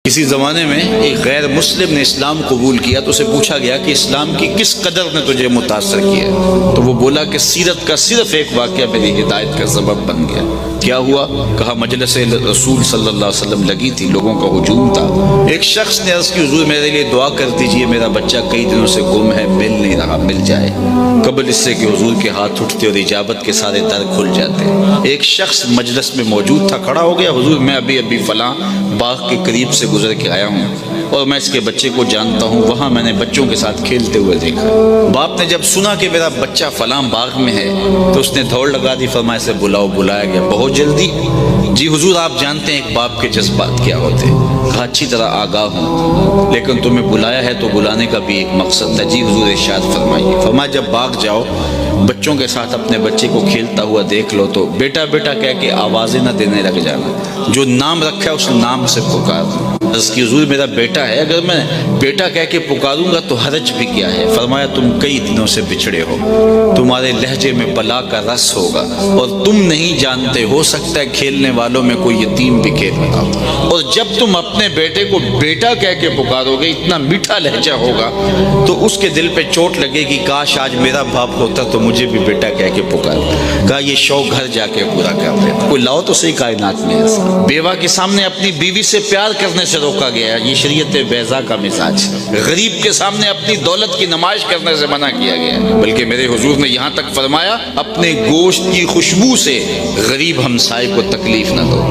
اسی زمانے میں ایک غیر مسلم نے اسلام قبول کیا تو اسے پوچھا گیا کہ اسلام کی کس قدر نے تجھے متاثر کیا، تو وہ بولا کہ سیرت کا صرف ایک واقعہ میری ہدایت کا سبب بن گیا۔ کیا ہوا؟ کہا مجلس رسول صلی اللہ علیہ وسلم لگی تھی، لوگوں کا ہجوم تھا، ایک شخص نے عرض کی حضور میرے لیے دعا کر دیجئے، میرا بچہ کئی دنوں سے گم ہے، مل نہیں رہا، مل جائے۔ قبل اس سے کہ حضور کے ہاتھ اٹھتے اور اجابت کے سارے در کھل جاتے۔ ایک شخص مجلس میں موجود تھا، کھڑا ہو گیا، حضور میں ابھی فلاں باغ کے قریب سے گزر کے آیا ہوں اور میں اس کے بچے کو جانتا ہوں، وہاں میں نے بچوں کے ساتھ کھیلتے ہوئے دیکھا۔ باپ نے جب سنا کہ میرا بچہ فلاں باغ میں ہے تو اس نے دوڑ لگا دی، فرمایا اسے بلاؤ۔ بلایا گیا، بہت جلدی۔ جی حضور آپ جانتے ہیں ایک باپ کے جذبات کیا ہوتے ہیں؟ کہا اچھی طرح آگاہ ہوں، لیکن تمہیں بلایا ہے تو بلانے کا بھی ایک مقصد تھا۔ جی حضور ارشاد فرمائیے۔ فرمایا جب باغ جاؤ بچوں کے ساتھ اپنے بچے کو کھیلتا ہوا دیکھ لو تو بیٹا بیٹا کہہ کے آوازیں نہ دینے لگ جانا، جو نام رکھا ہے اس نام سے پکارنا۔ عرض کی حضور میرا بیٹا ہے، اگر میں بیٹا کہہ کے پکاروں گا تو حرج بھی کیا ہے؟ فرمایا تم کئی دنوں سے بچھڑے ہو، تمہارے لہجے میں بلا کا رس ہوگا اور تم نہیں جانتے، ہو سکتا ہے کھیلنے والوں میں کوئی یتیم بھی کھیل رہا ہو، اور جب تم اپنے بیٹے کو بیٹا کہہ کے پکارو گے، اتنا میٹھا لہجہ ہوگا تو اس کے دل پہ چوٹ لگے گی، کاش آج میرا باپ ہوتا تو مجھے بھی بیٹا کہہ کے پکار۔ کہا یہ شوق گھر جا کے پورا کر دیتا، کوئی لاؤ تو صحیح کائنات میں ایسا۔ بیوہ کے سامنے اپنی بیوی سے پیار کرنے سے روکا گیا، یہ شریعت بیضا کا مزاج۔ غریب کے سامنے اپنی دولت کی نمائش کرنے سے منع کیا گیا، بلکہ میرے حضور نے یہاں تک فرمایا اپنے گوشت کی خوشبو سے غریب ہمسائے کو تکلیف نہ دو،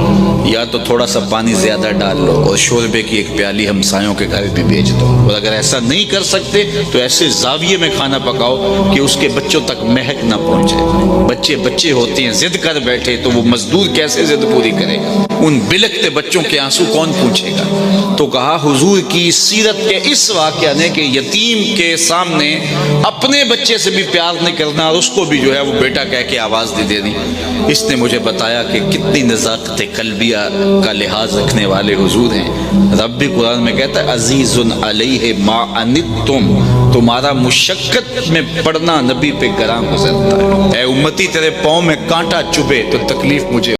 یا تو تھوڑا سا پانی زیادہ ڈال لو اور شوربے کی ایک پیالی ہمسایوں کے گھر بھی بھیج دو، اور اگر ایسا نہیں کر سکتے تو ایسے زاویے میں کھانا پکاؤ کہ اس کے بچوں تک مہک نہ پہنچے۔ بچے ہوتے ہیں ضد کر بیٹھے تو وہ مزدور کیسے ضد پوری کرے گا؟ ان بلکتے بچوں کے آنسو کون پوچھے گا؟ تو کہا حضور کی سیرت کے اس واقعہ نے کہ یتیم کے سامنے اپنے بچے سے بھی پیار نہیں کرنا اور اس کو بھی جو ہے وہ بیٹا کہہ کے آواز دے دینی، اس نے مجھے بتایا کہ کتنی نزاکت قلبیہ کا لحاظ رکھنے والے حضور ہیں۔ رب بھی قرآن میں کہتا ہے عزیز علیہ ما عنتم، تمہارا مشقت میں پڑنا نبی پہ گراں گزرتا ہے۔ اے امتی تیرے پاؤں میں کانٹا چبھے تو تکلیف مجھے